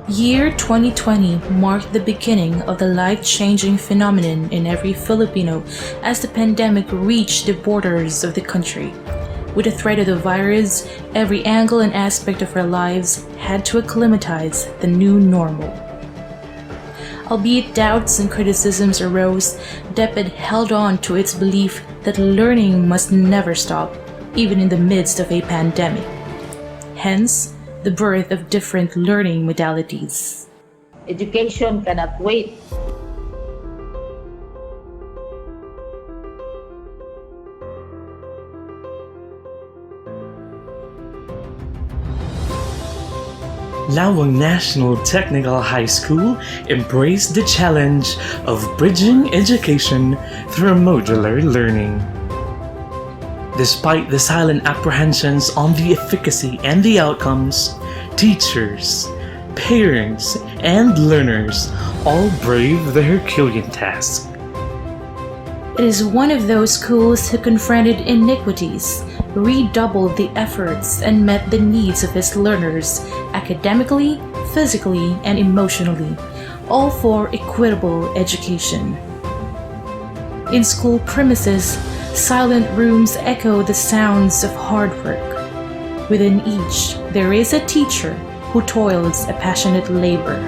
Year 2020 marked the beginning of the life-changing phenomenon in every Filipino as the pandemic reached the borders of the country. With the threat of the virus, every angle and aspect of our lives had to acclimatize the new normal. Albeit doubts and criticisms arose, DepEd held on to its belief that learning must never stop, even in the midst of a pandemic. Hence, the birth of different learning modalities. Education cannot wait. Laoang National Technical High School embraced the challenge of bridging education through modular learning. Despite the silent apprehensions on the efficacy and the outcomes, teachers, parents, and learners all braved the Herculean task. It is one of those schools who confronted iniquities, redoubled the efforts, and met the needs of its learners academically, physically, and emotionally, all for equitable education. In school premises, silent rooms echo the sounds of hard work. Within each, there is a teacher who toils a passionate labor.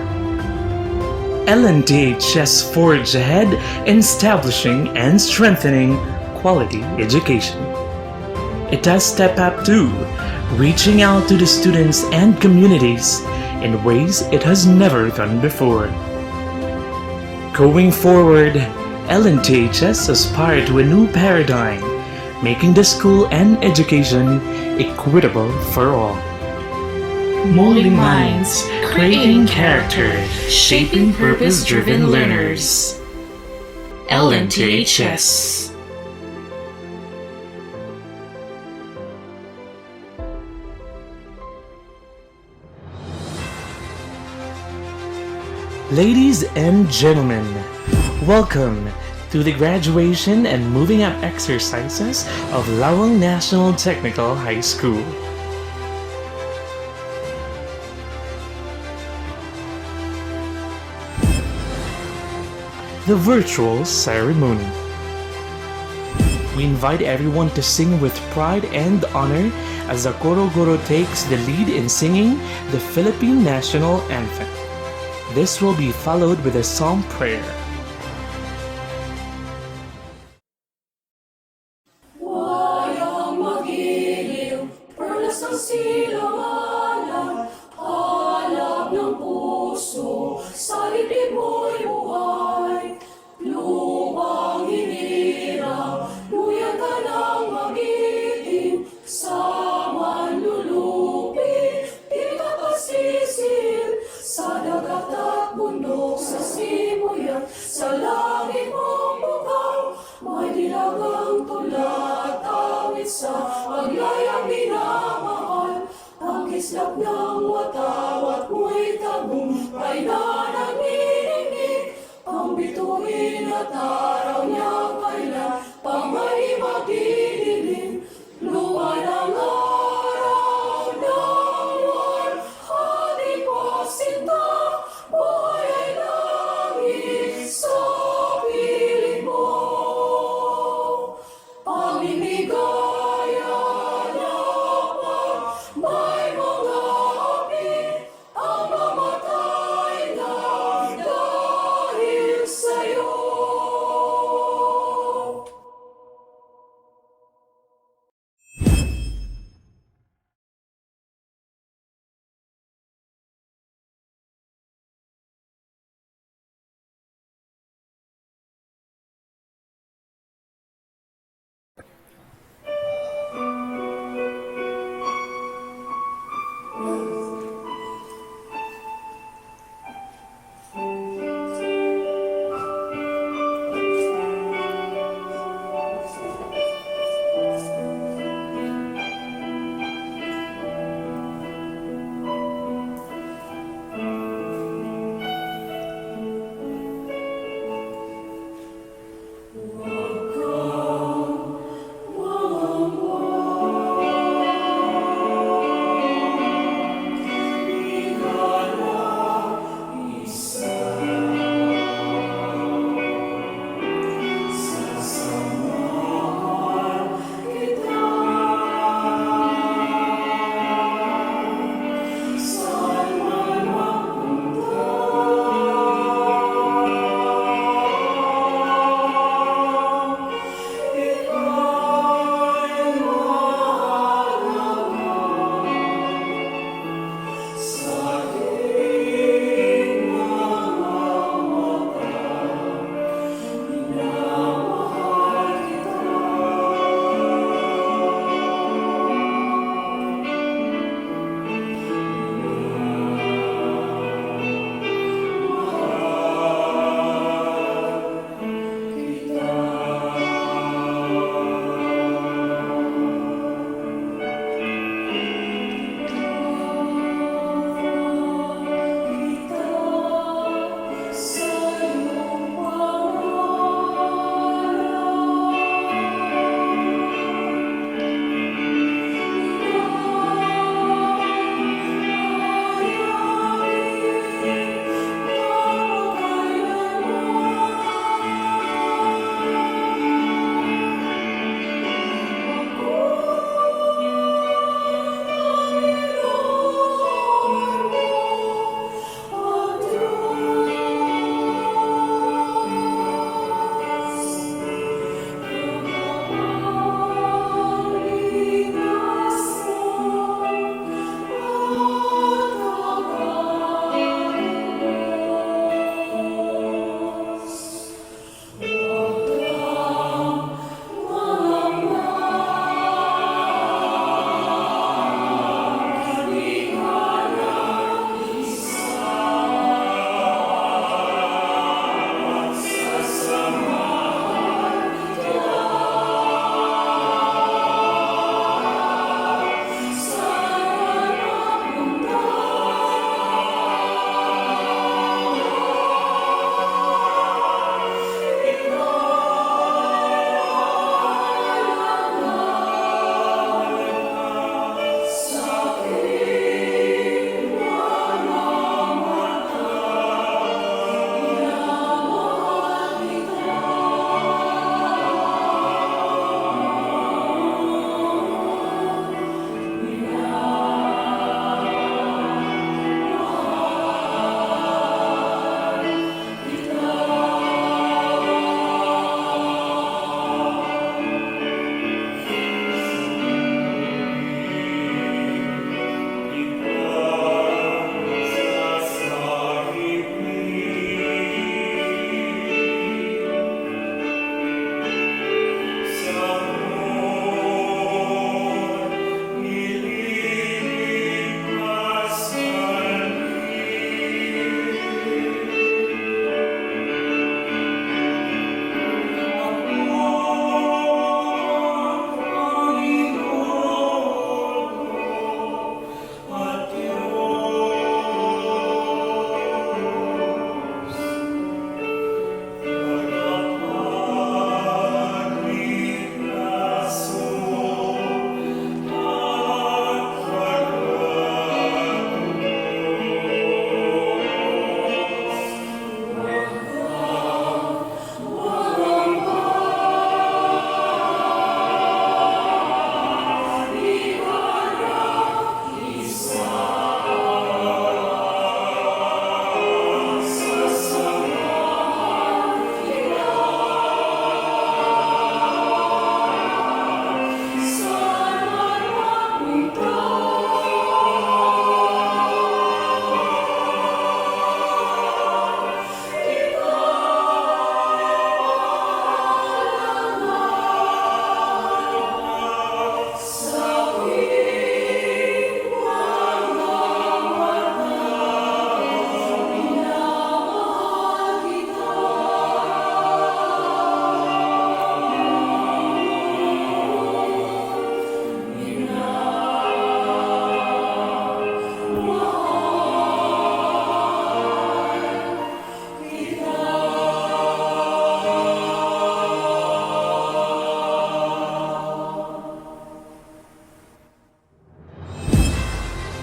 Lnths forged ahead in establishing and strengthening quality education. It has stepped up too, reaching out to the students and communities in ways it has never done before. Going forward, Lnths aspire to a new paradigm, making the school and education equitable for all. Molding minds, creating character, shaping purpose-driven learners. Lnths. Ladies and gentlemen, welcome to the graduation and moving up exercises of Laoang National Technical High School. The virtual ceremony. We invite everyone to sing with pride and honor as the Goro takes the lead in singing the Philippine National Anthem. This will be followed with a psalm prayer. Sa langit mong bukaw, may dilagang tulad, tawid sa paglayang minamahal. Ang kislap ng watawat mo'y tagumpay na nanginginig. Ang bituin at araw niya kailan pang may magdidilim. Luwan ang araw ng walhati pasinta, buhay ay langit sa piling mo. Pamimigaya niya pag may mga api, ang mamatay na dahil sa'yo.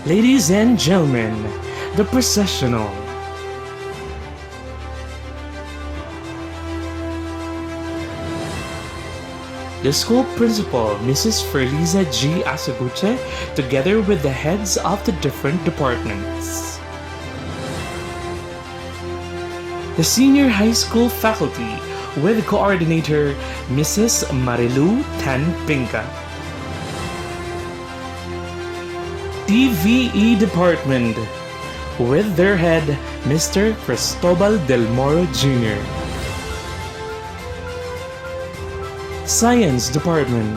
Ladies and gentlemen, the Processional. The school principal, Mrs. Ferliza G. Asaguche, together with the heads of the different departments. The senior high school faculty, with coordinator Mrs. Marilu Tan Pinka. TVE department, with their head Mr. Cristobal Del Moro Jr. Science Department,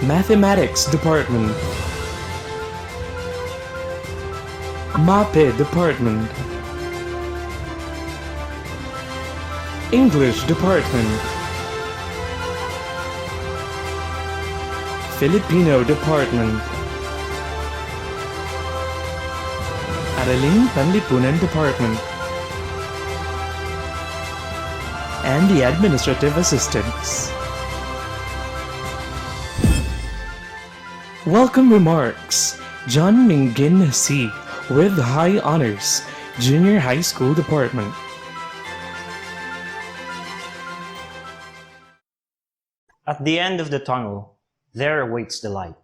Mathematics Department, MAPE Department, English Department, Filipino Department, Araling Panlipunan Department, and the administrative assistants. Welcome remarks. John Mingin C. with High Honors, Junior High School Department. At the end of the tunnel, there awaits the light.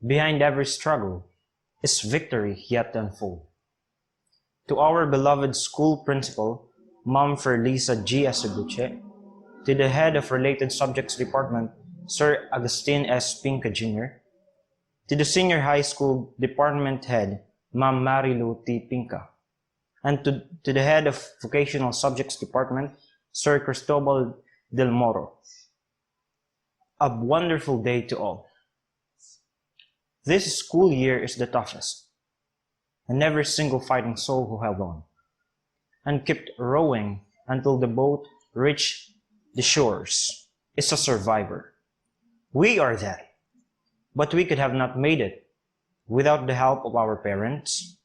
Behind every struggle is victory yet to unfold. To our beloved school principal, Ma'am Ferliza G. Asaguche, to the head of Related Subjects Department, Sir Agustin S. Pinca Jr., to the senior high school department head, Ma'am Marilu T. Pinca, and to the head of Vocational Subjects Department, Sir Cristobal Del Moro. A wonderful day to all. This school year is the toughest, and every single fighting soul who held on and kept rowing until the boat reached the shores is a survivor. We are that, but we could have not made it without the help of our parents,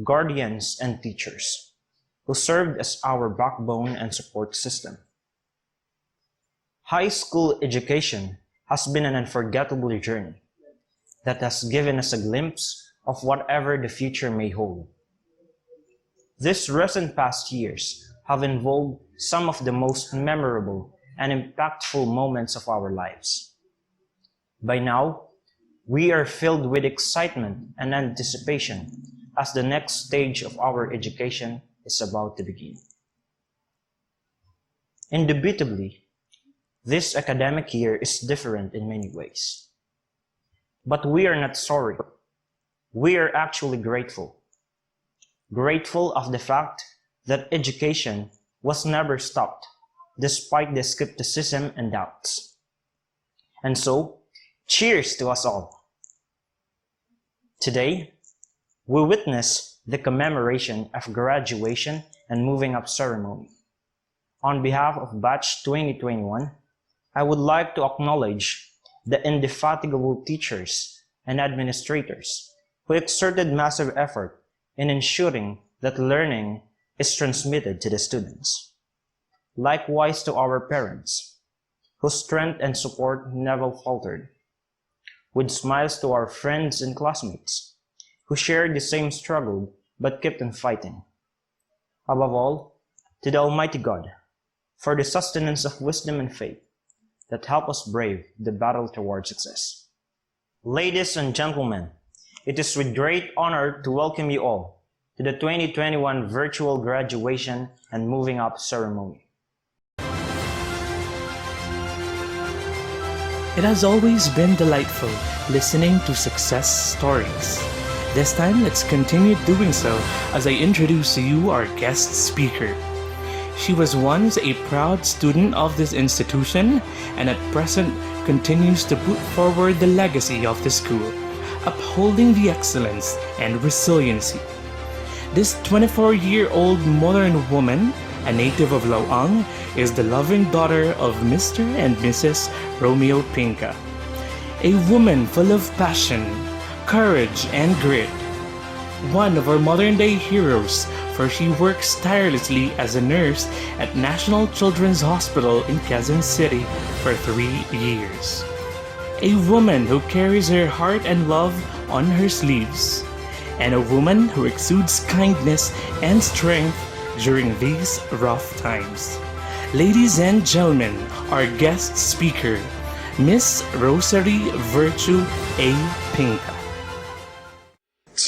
guardians, and teachers, who served as our backbone and support system. High school education has been an unforgettable journey that has given us a glimpse of whatever the future may hold. These recent past years have involved some of the most memorable and impactful moments of our lives. By now, we are filled with excitement and anticipation as the next stage of our education is about to begin. Indubitably, this academic year is different in many ways. But we are not sorry. We are actually grateful. Grateful of the fact that education was never stopped, despite the skepticism and doubts. And so, cheers to us all. Today, we witness the commemoration of graduation and moving up ceremony. On behalf of Batch 2021, I would like to acknowledge the indefatigable teachers and administrators who exerted massive effort in ensuring that learning is transmitted to the students. Likewise to our parents, whose strength and support never faltered. With smiles to our friends and classmates, who shared the same struggle but kept on fighting. Above all, to the Almighty God, for the sustenance of wisdom and faith that help us brave the battle toward success. Ladies and gentlemen, it is with great honor to welcome you all to the 2021 virtual graduation and moving up ceremony. It has always been delightful listening to success stories. This time, let's continue doing so as I introduce to you our guest speaker. She was once a proud student of this institution and at present continues to put forward the legacy of the school, upholding the excellence and resiliency. This 24-year-old modern woman, a native of Laoang, is the loving daughter of Mr. and Mrs. Romeo Pinca, a woman full of passion, courage, and grit. One of our modern-day heroes, for she works tirelessly as a nurse at National Children's Hospital in Quezon City for 3 years. a woman who carries her heart and love on her sleeves, and a woman who exudes kindness and strength during these rough times. Ladies and gentlemen, our guest speaker, Miss Rosary Virtue A. Pinka.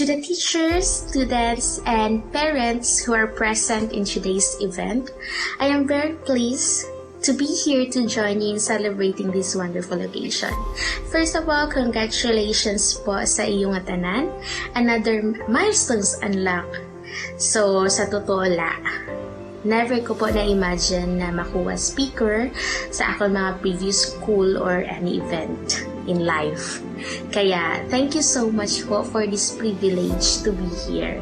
To the teachers, students, and parents who are present in today's event, I am very pleased to be here to join you in celebrating this wonderful occasion. First of all, congratulations po sa iyong tanan. Another milestones unlocked. So, sa totoo la, never ko po na-imagine na makuha speaker sa akong mga previous school or any event in life. Kaya, thank you so much po for this privilege to be here.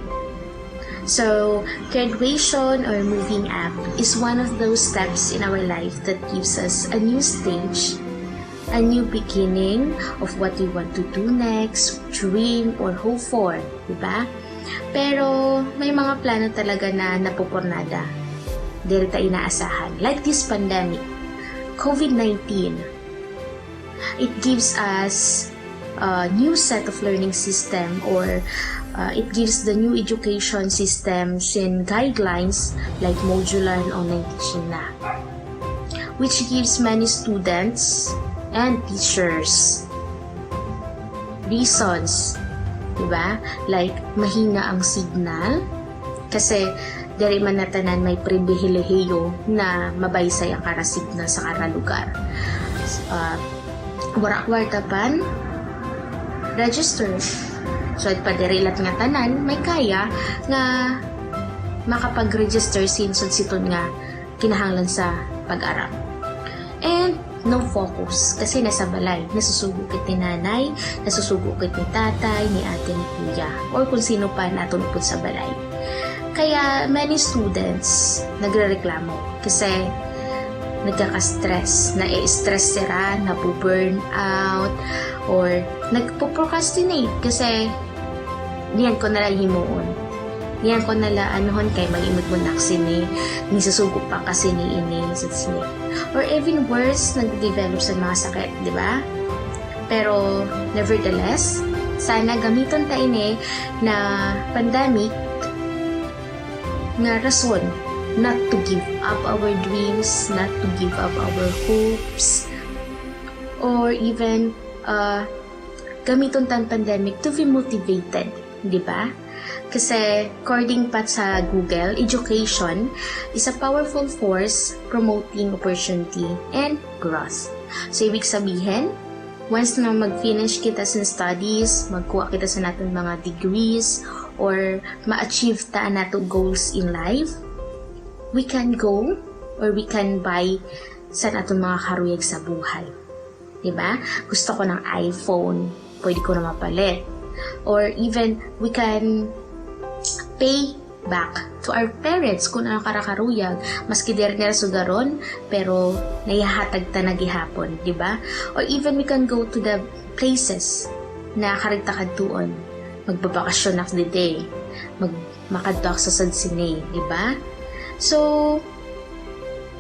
So, graduation or moving up is one of those steps in our life that gives us a new stage, a new beginning of what we want to do next, dream, or hope for, diba? Pero, may mga plano talaga na napupornada. Dahil tayo inaasahan. Like this pandemic, COVID-19, it gives us a new set of learning system, or it gives the new education systems and guidelines like modular and online teaching na, which gives many students and teachers reasons, diba? Like mahina ang signal kasi dari man natanan may pribilehiyo na mabaysay ang karasignal sa karalugar. Warak-wartapan register. So, at padirilat nga tanan, may kaya nga makapag-register since siton nga kinahanglan sa pag-aral. And no focus kasi nasa balay. Nasusugukit ni nanay, nasusugukit ni tatay, ni ate, ni kuya, or kung sino pa natulupod sa balay. Kaya many students nagrereklamo kasi nagkaka-stress, na-stress sila, napu-burn out, or nagpo-procrastinate kasi niyan ko nalang himuon. Niyan ko nalang anuhon kay mag-imod mo naksini, nisasugo pa kasi ni ini, or even worse, nag-develop sa mga sakit, di ba? Pero nevertheless, sana gamiton ta ini na pandemic na rason not to give up our dreams, not to give up our hopes, or even gamiton tan pandemic to be motivated, di ba? Kasi according pa sa Google, education is a powerful force promoting opportunity and growth. So, ibig sabihin, once na mag-finish kita sa studies, magkuha kita sa natin mga degrees, or ma-achieve ta nato goals in life, we can go or we can buy sa natin mga karuyag sa buhay. Diba? Gusto ko ng iPhone, pwede ko na mapalit. Or even, we can pay back to our parents kung ano karakaruyag. Maski diri nila sugaron, pero nayahatag ta nagihapon. Diba? Or even we can go to the places na karigtakad tuon. Magbabakasyon na the day. Makadok sa sadsine. Diba? So,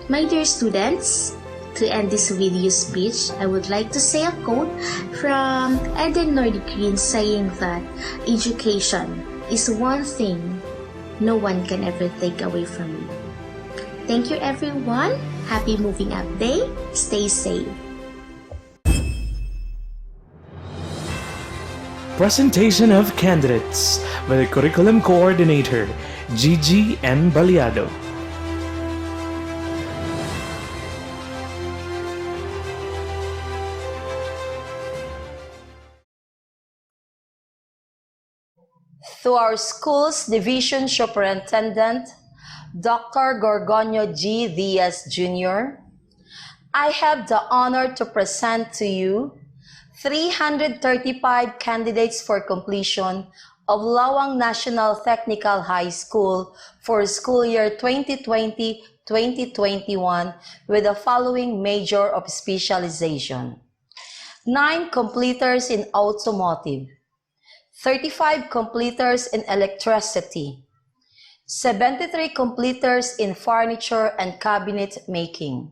my dear students, to end this video speech, I would like to say a quote from Eden Nordic Green saying that education is one thing no one can ever take away from you. Thank you everyone. Happy Moving Up Day. Stay safe. Presentation of candidates by the Curriculum Coordinator, Gigi M. Baliado. To our school's Division Superintendent, Dr. Gorgonio G. Diaz Jr., I have the honor to present to you 335 candidates for completion of Laoang National Technical High School for school year 2020-2021 with the following major of specialization: 9 completers in automotive, 35 completers in electricity, 73 completers in furniture and cabinet making,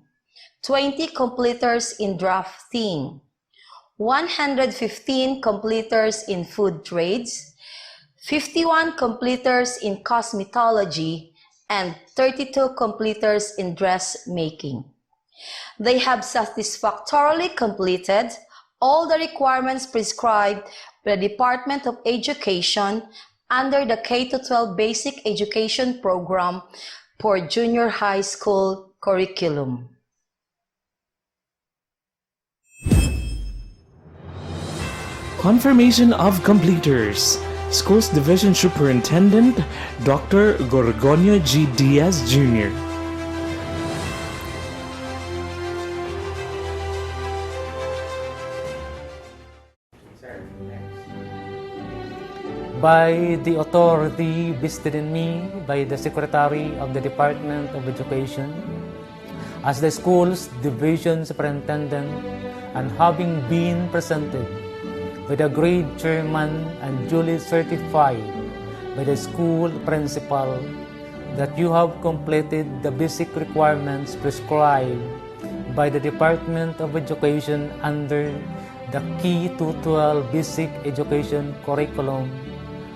20 completers in drafting, 115 completers in food trades, 51 completers in cosmetology, and 32 completers in dressmaking. They have satisfactorily completed all the requirements prescribed by the Department of Education under the K-12 Basic Education Program for Junior High School curriculum. Confirmation of completers. Schools Division Superintendent Dr. Gorgonio G. Diaz Jr. By the authority vested in me by the Secretary of the Department of Education, as the school's division superintendent, and having been presented by the grade chairman and duly certified by the school principal that you have completed the basic requirements prescribed by the Department of Education under the K-12 Basic Education curriculum,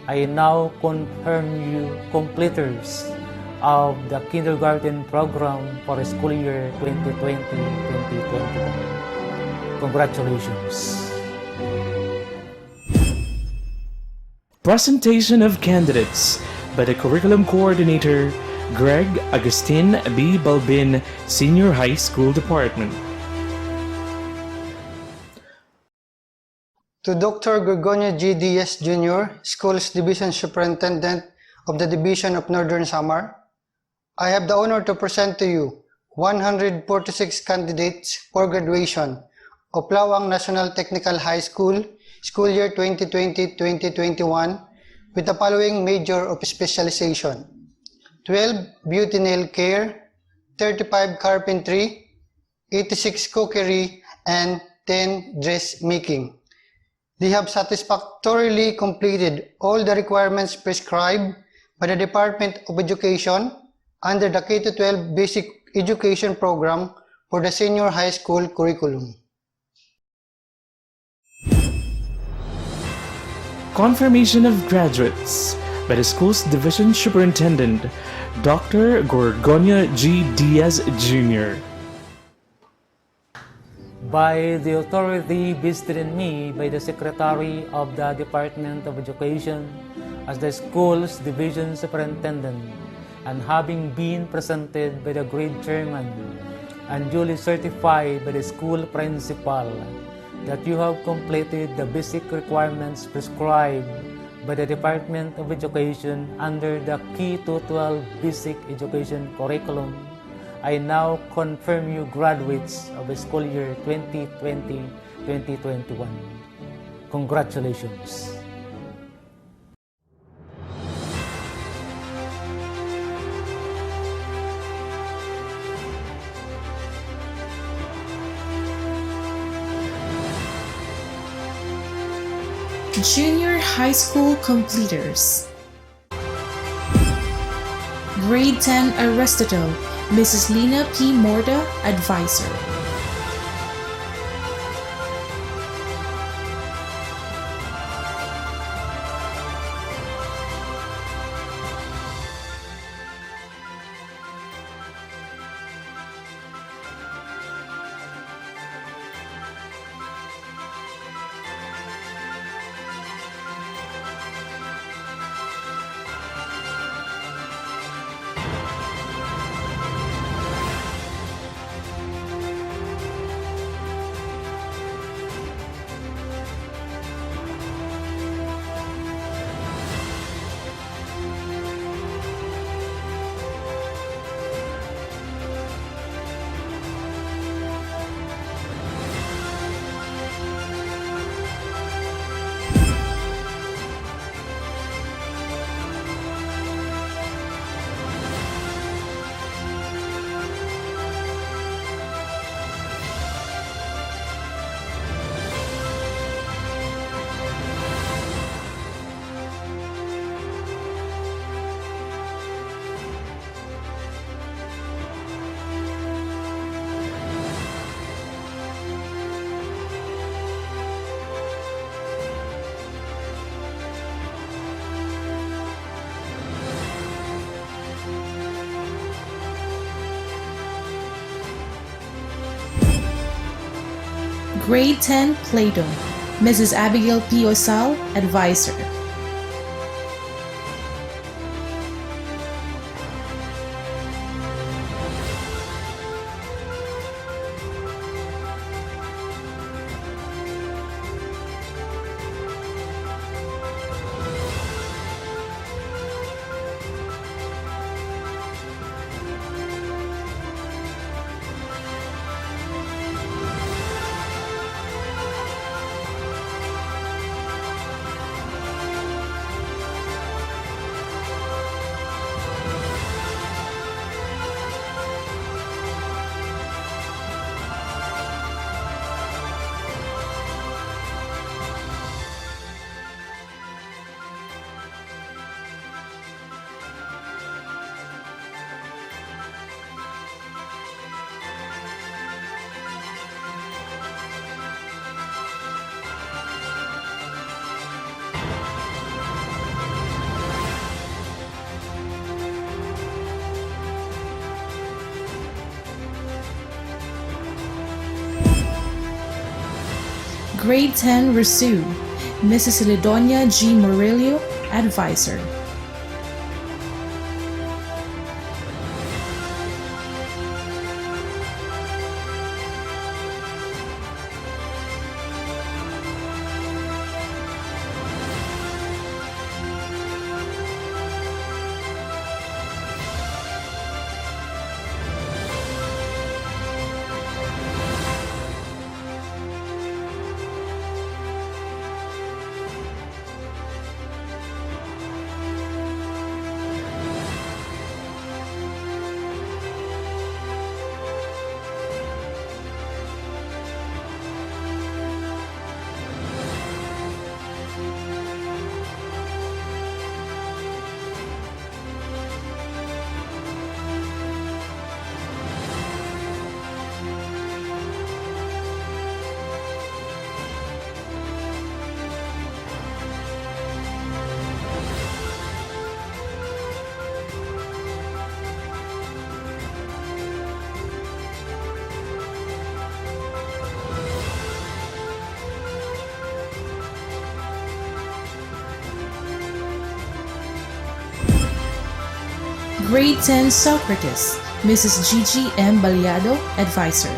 I now confirm you completers of the kindergarten program for school year 2020-2021. Congratulations. Presentation of candidates by the Curriculum Coordinator Greg Agustin B. Balbin, Senior High School Department. To Dr. Gorgonio G. Diaz Jr., Schools Division Superintendent of the Division of Northern Samar, I have the honor to present to you 146 candidates for graduation of Laoang National Technical High School, school year 2020-2021, with the following major of specialization: 12 beauty nail care, 35 carpentry, 86 cookery, and 10 dressmaking. They have satisfactorily completed all the requirements prescribed by the Department of Education under the K-12 Basic Education Program for the Senior High School curriculum. Confirmation of graduates by the school's Division Superintendent Dr. Gorgonio G. Diaz Jr. By the authority vested in me by the Secretary of the Department of Education as the school's division superintendent, and having been presented by the grade chairman and duly certified by the school principal that you have completed the basic requirements prescribed by the Department of Education under the K-12 Basic Education curriculum, I now confirm you graduates of the school year 2020-2021. Congratulations. Junior high school completers. Grade 10 Arresto, Mrs. Lina P. Morda, Advisor. Grade 10 Plato, Mrs. Abigail P. Osal, Advisor. Grade 10 Resu, Mrs. Lidonia G. Murillo, Advisor. Grade 10 Socrates, Mrs. Gigi M. Baliado, Advisor.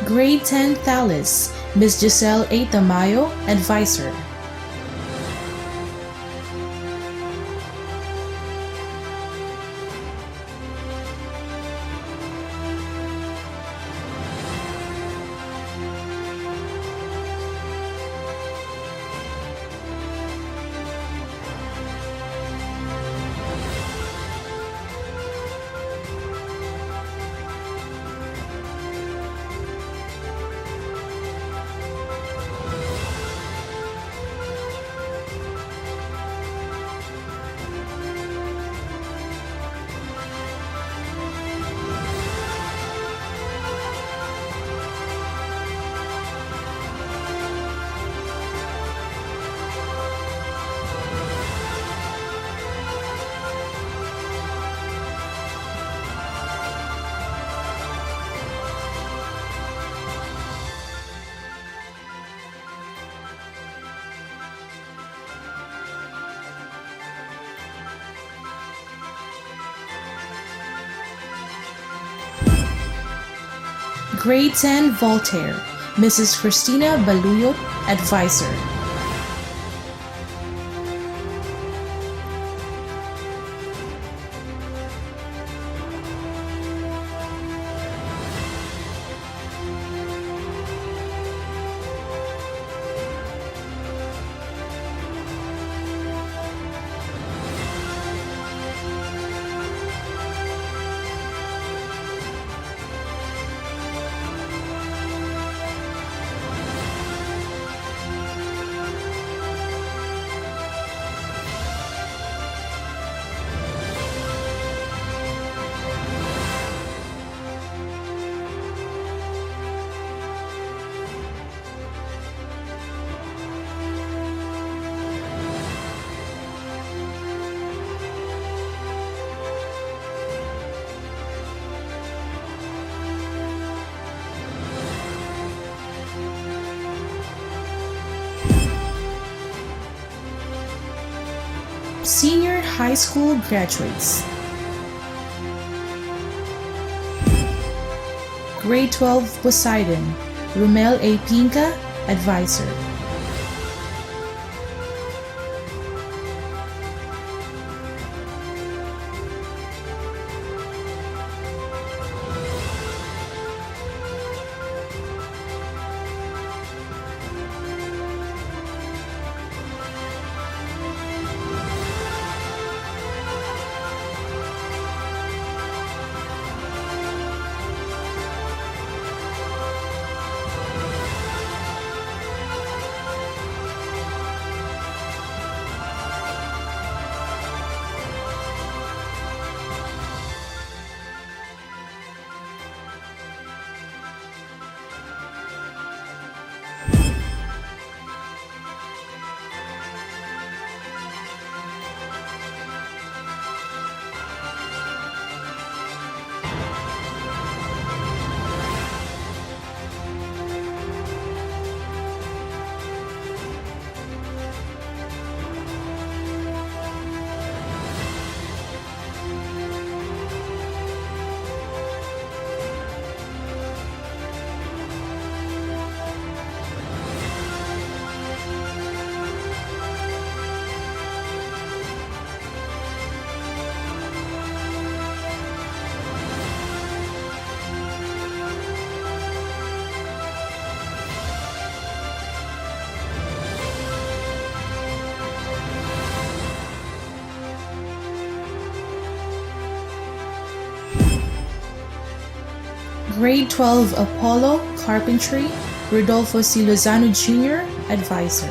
Grade 10 Thales, Ms. Giselle A. Tamayo, Advisor. Grade 10 Voltaire, Mrs. Christina Baluyot, Advisor. Senior high school graduates. Grade 12 Poseidon, Romel A. Pinca, Advisor. Grade 12 Apollo, Carpentry, Rodolfo C. Lozano Jr., Advisor.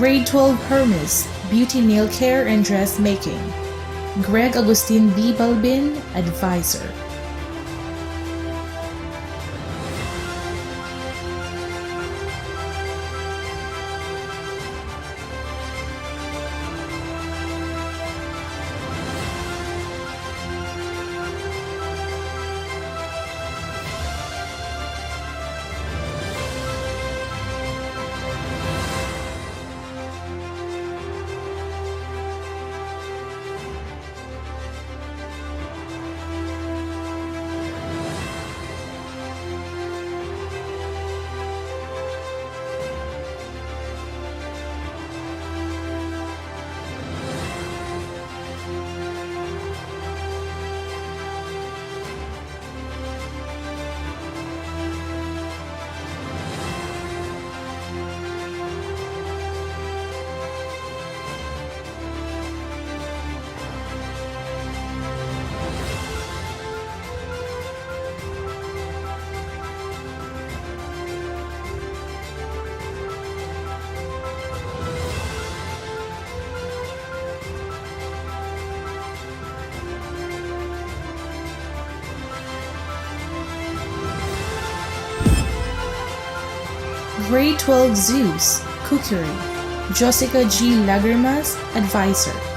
Grade 12 Hermes, Beauty Nail Care and Dressmaking. Greg Agustin B. Balbin, Advisor. Grade 12 Zeus, Cookery, Jessica G. Lagermas, Advisor.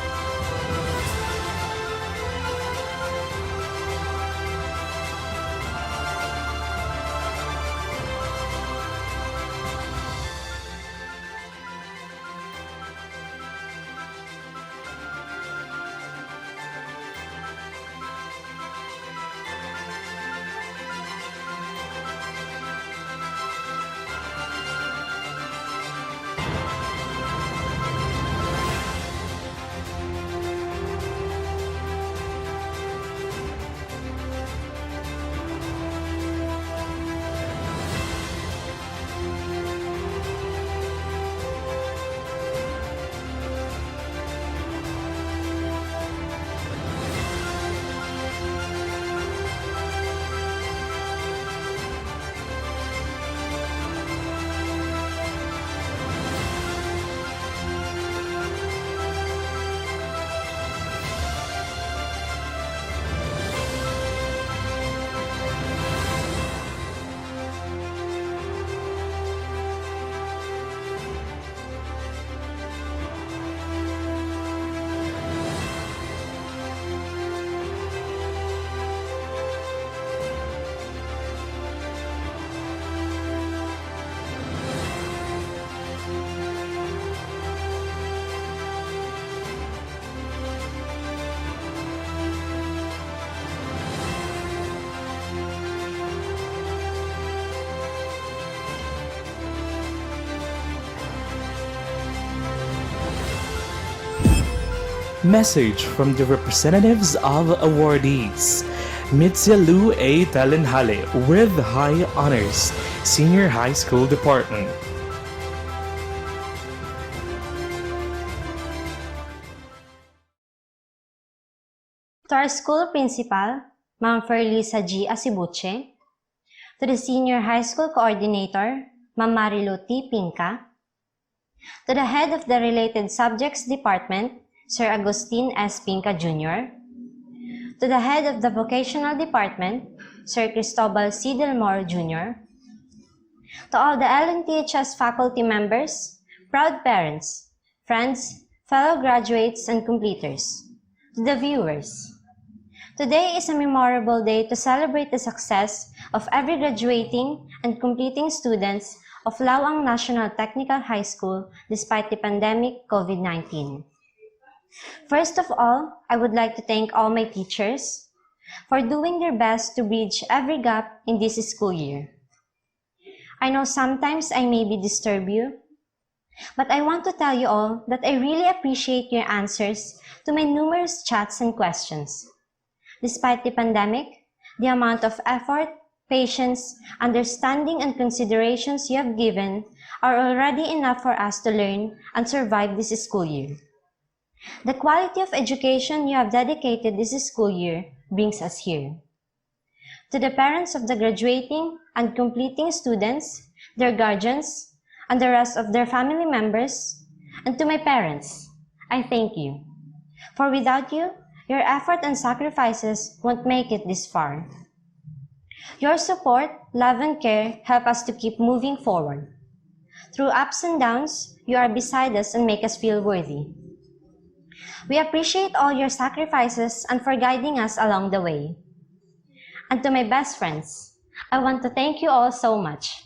Message from the representatives of awardees. Mitsia Lu A. Talenhale with High Honors, Senior High School Department. To our school principal, Ma'am Ferlisa G. Asibuche. To the Senior High School Coordinator, Ma'am Marilu T. Pinca. To the Head of the Related Subjects Department, Sir Agustin S. Pinca Jr. To the Head of the Vocational Department, Sir Cristobal C. Delmore Jr. To all the LNTHS faculty members, proud parents, friends, fellow graduates, and completers. To the viewers. Today is a memorable day to celebrate the success of every graduating and completing students of Laoang National Technical High School despite the pandemic COVID-19. First of all, I would like to thank all my teachers for doing their best to bridge every gap in this school year. I know sometimes I maybe disturb you, but I want to tell you all that I really appreciate your answers to my numerous chats and questions. Despite the pandemic, the amount of effort, patience, understanding, and considerations you have given are already enough for us to learn and survive this school year. The quality of education you have dedicated this school year brings us here. To the parents of the graduating and completing students, their guardians, and the rest of their family members, and to my parents, I thank you. For without you, your effort and sacrifices won't make it this far. Your support, love, and care help us to keep moving forward. Through ups and downs, you are beside us and make us feel worthy. We appreciate all your sacrifices and for guiding us along the way. And to my best friends, I want to thank you all so much.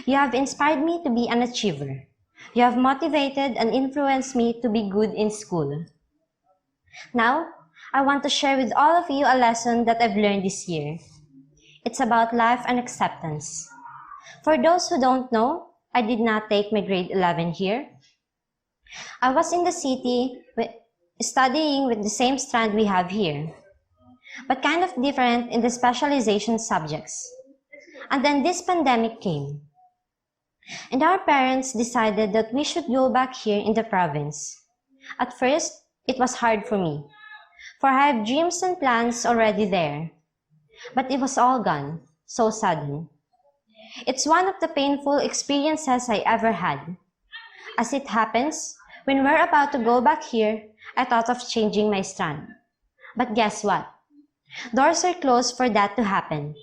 You have inspired me to be an achiever. You have motivated and influenced me to be good in school. Now, I want to share with all of you a lesson that I've learned this year. It's about life and acceptance. For those who don't know, I did not take my grade 11 here. I was in the city studying with the same strand we have here, but kind of different in the specialization subjects. And then this pandemic came. And our parents decided that we should go back here in the province. At first, it was hard for me, for I have dreams and plans already there. But it was all gone, so sudden. It's one of the painful experiences I ever had. As it happens, when we're about to go back here, I thought of changing my strand. But guess what? Doors are closed for that to happen.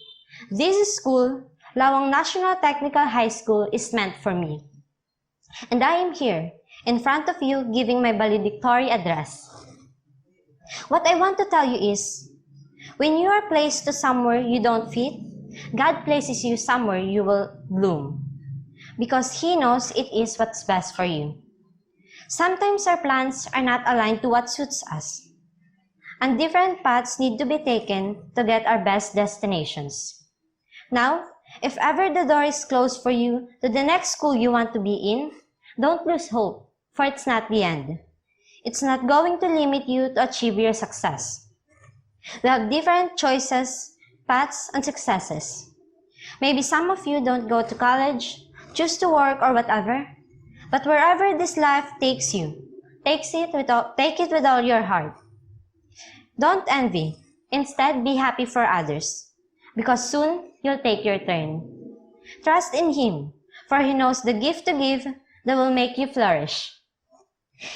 This school, Laoang National Technical High School is meant for me. And I am here, in front of you, giving my valedictory address. What I want to tell you is, when you are placed to somewhere you don't fit, God places you somewhere you will bloom. Because He knows it is what's best for you. Sometimes our plans are not aligned to what suits us. And different paths need to be taken to get our best destinations. Now, if ever the door is closed for you to the next school you want to be in, don't lose hope, for it's not the end. It's not going to limit you to achieve your success. We have different choices, paths, and successes. Maybe some of you don't go to college, choose to work or whatever, but wherever this life takes you, take it with all your heart. Don't envy. Instead, be happy for others, because soon you'll take your turn. Trust in Him, for He knows the gift to give that will make you flourish.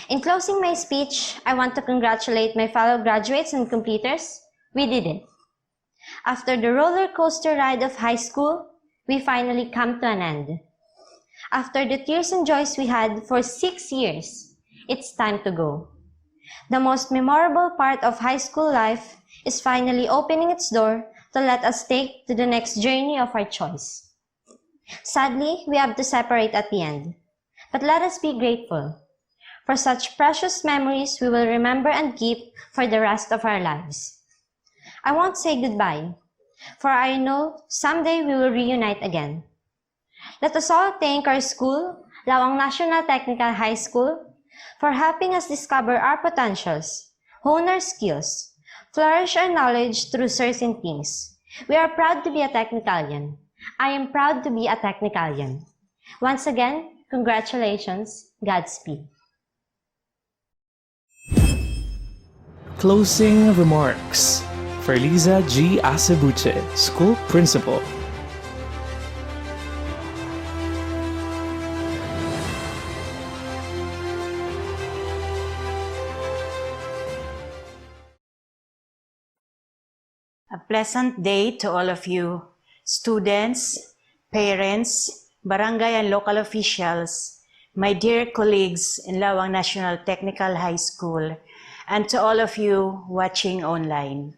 In closing my speech, I want to congratulate my fellow graduates and completers. We did it. After the roller coaster ride of high school, we finally come to an end. After the tears and joys we had for 6 years, it's time to go. The most memorable part of high school life is finally opening its door to let us take to the next journey of our choice. Sadly, we have to separate at the end, but let us be grateful for such precious memories we will remember and keep for the rest of our lives. I won't say goodbye, for I know someday we will reunite again. Let us all thank our school, Laoang National Technical High School, for helping us discover our potentials, hone our skills, flourish our knowledge through certain things. We are proud to be a technicalian. I am proud to be a technicalian. Once again, congratulations, Godspeed. Closing remarks for Liza G. Acebuche, School Principal. A pleasant day to all of you, students, parents, barangay and local officials, my dear colleagues in Laoang National Technical High School, and to all of you watching online.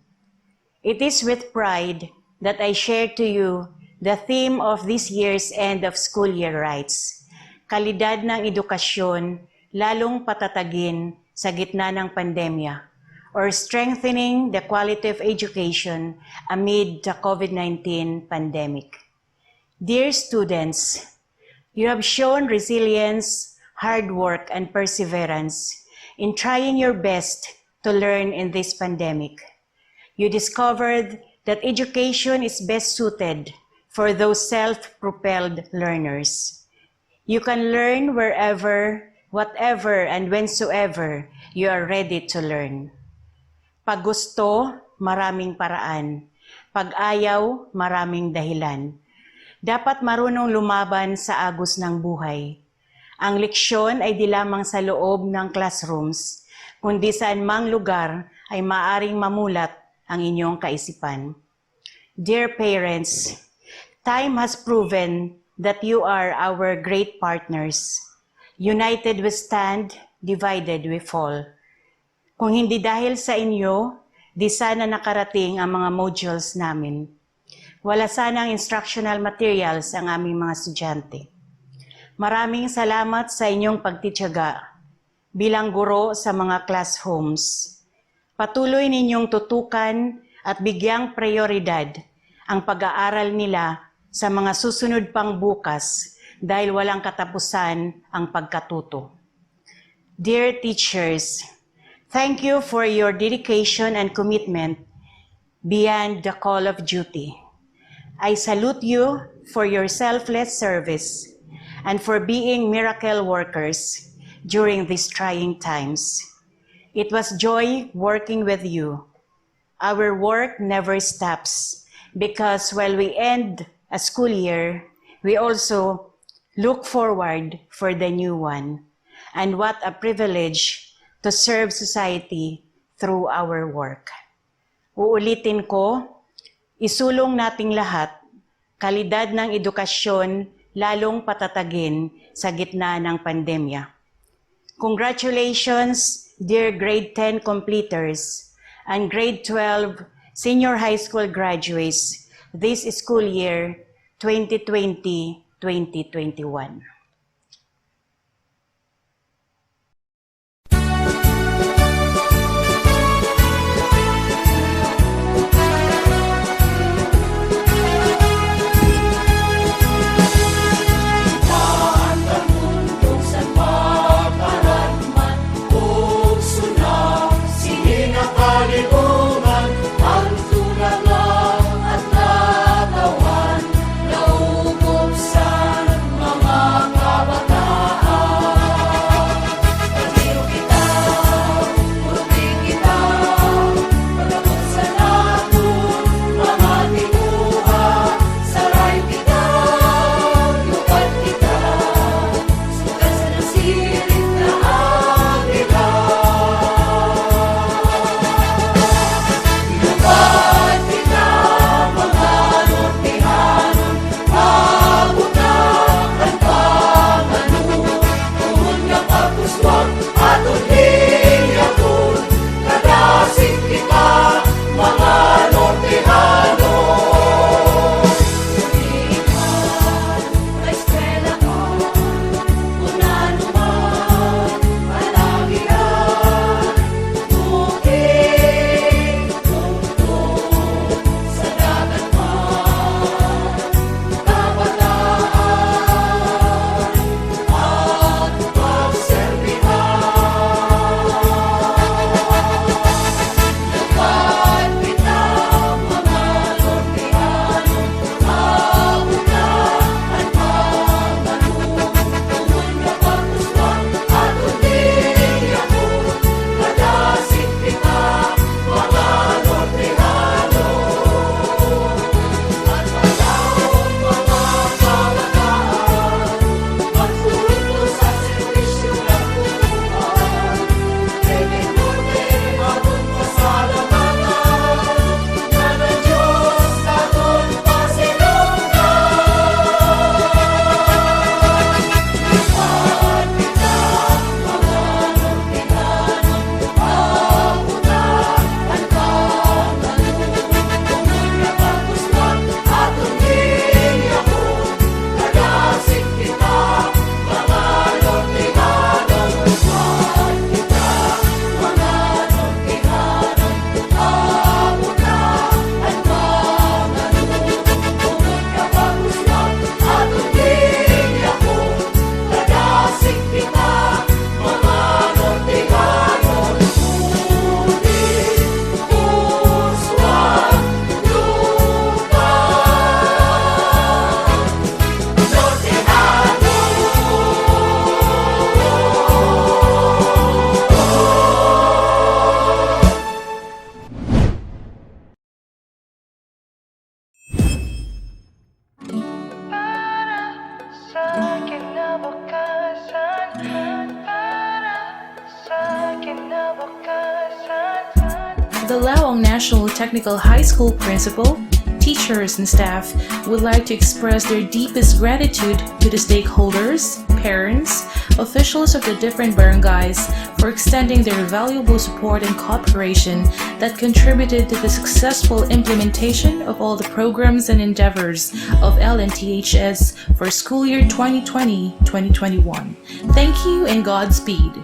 It is with pride that I share to you the theme of this year's end of school year rites, kalidad ng edukasyon lalong patatagin sa gitna ng pandemya, or strengthening the quality of education amid the COVID-19 pandemic. Dear students, you have shown resilience, hard work, and perseverance in trying your best to learn in this pandemic. You discovered that education is best suited for those self-propelled learners. You can learn wherever, whatever, and whensoever you are ready to learn. Pag gusto, maraming paraan. Pag ayaw, maraming dahilan. Dapat marunong lumaban sa agos ng buhay. Ang leksyon ay di lamang sa loob ng classrooms, kundi saan mang lugar ay maaring mamulat ang inyong kaisipan. Dear parents, time has proven that you are our great partners. United we stand, divided we fall. Kung hindi dahil sa inyo, di sana nakarating ang mga modules namin. Wala sana ang instructional materials ang aming mga estudyante. Maraming salamat sa inyong pagtitiyaga bilang guro sa mga classrooms. Patuloy ninyong tutukan at bigyang prioridad ang pag-aaral nila sa mga susunod pang bukas dahil walang katapusan ang pagkatuto. Dear teachers, thank you for your dedication and commitment beyond the call of duty. I salute you for your selfless service and for being miracle workers during these trying times. It was joy working with you. Our work never stops because while we end a school year, we also look forward for the new one. And what a privilege to serve society through our work. Uulitin ko, isulong nating lahat, kalidad ng edukasyon lalong patatagin sa gitna ng pandemya. Congratulations, dear grade 10 completers and grade 12 senior high school graduates this school year 2020-2021. The Laoang National Technical High School principal, teachers, and staff would like to express their deepest gratitude to the stakeholders, parents, officials of the different barangays for extending their valuable support and cooperation that contributed to the successful implementation of all the programs and endeavors of Lnths for school year 2020-2021. Thank you and Godspeed.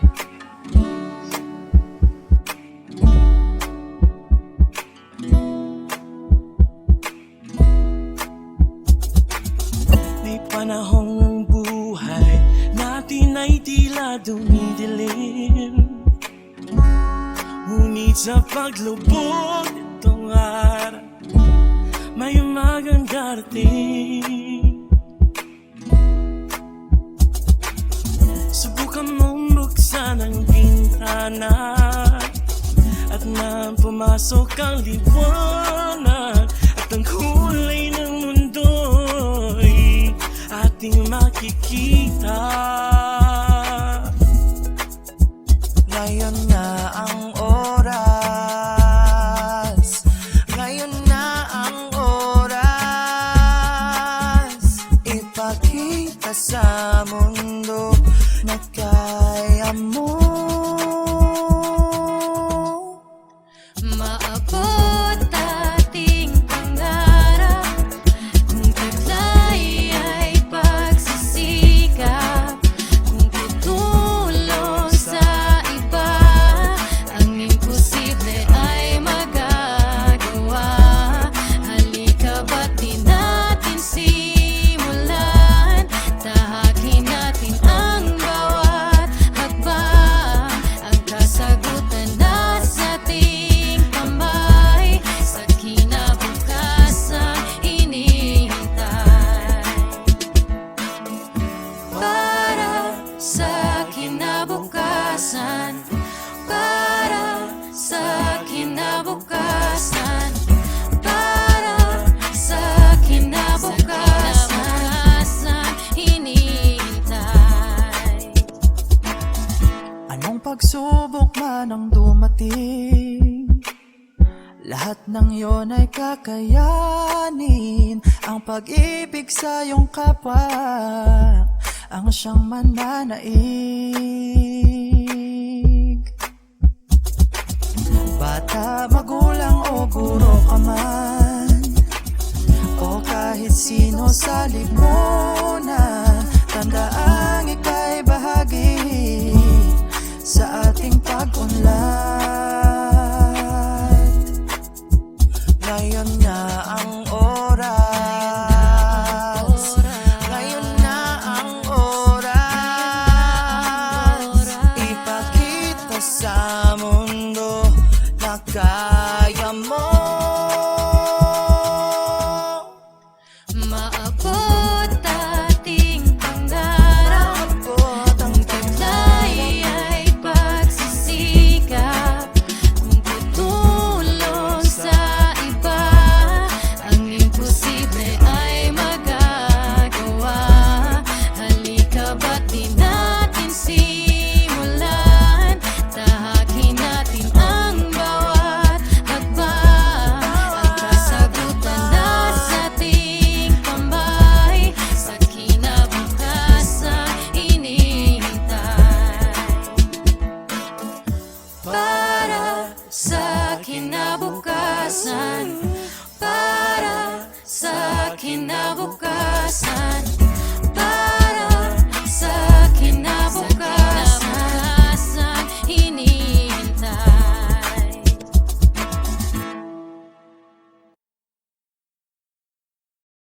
Panahong ang buhay natin ay tila dumidilim, ngunit sa paglubog itong araw may umagang darating. Subukan mong buksan ang bintana at nang pumasok ang liwanag at ang kulay ng mundo'y ating makikita. Ngayon na ang oras, ngayon na ang oras dumating. Lahat ng iyon ay kakayanin. Ang pag-ibig sa iyong kapwa ang siyang mananaig. Bata, magulang o guro ka man, o kahit sino sa lipunan, tandaang ika'y bahagi sa ating pag-unlad. Ngayon na ang oras, ngayon na ang oras, ipakita sa mundo na kaya